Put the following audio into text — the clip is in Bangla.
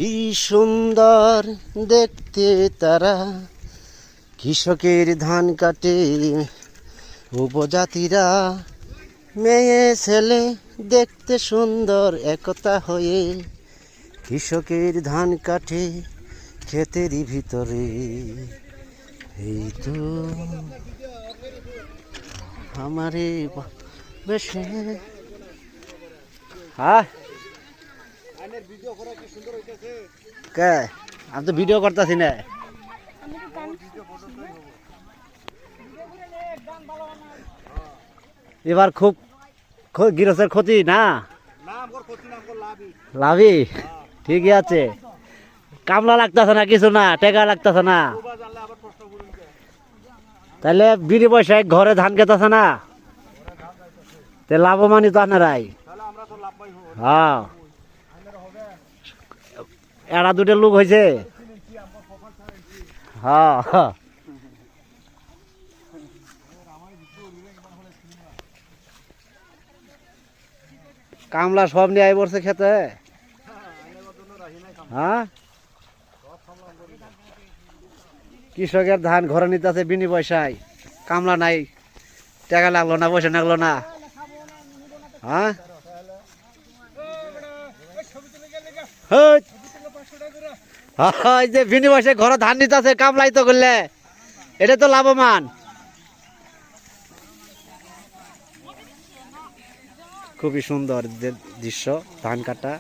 কি সুন্দর দেখতে তারা, কৃষকের ধান কাটে উপজাতিরা, মেয়ে ছেলে দেখতে সুন্দর একতা হয়ে, কৃষকের ধান কাটে ক্ষেতেরই ভিতরে। এই তো আমারে বেশে। হ্যাঁ কে আমি তো ভিডিও করতেছি না। এবার খুব গৃহস্থের ক্ষতি না, লাভই ঠিকই আছে। কামলা লাগতেছে না, কিছু না, টেকা লাগতেছে না, তাহলে বিনি পয়সায় ঘরে ধান খেতেছে না, তে লাভবানই তো আপনারাই। হ্যাঁ এরা দুটো লোক হয়েছে। হ্যাঁ কামলা সব নিয়ে আই পড়ছে খেতে। হ্যাঁ কৃষকের ধান ঘরে নিতে আছে বিনি পয়সায়, কামলা নাই, টাকা লাগলো না, পয়সা লাগলো না। হ্যাঁ যে বিনি পয়সায় ঘরে ধান নিতে আছে, কামলাই তো করলে এটা তো লাভবান। খুবই সুন্দর দৃশ্য ধান কাটা।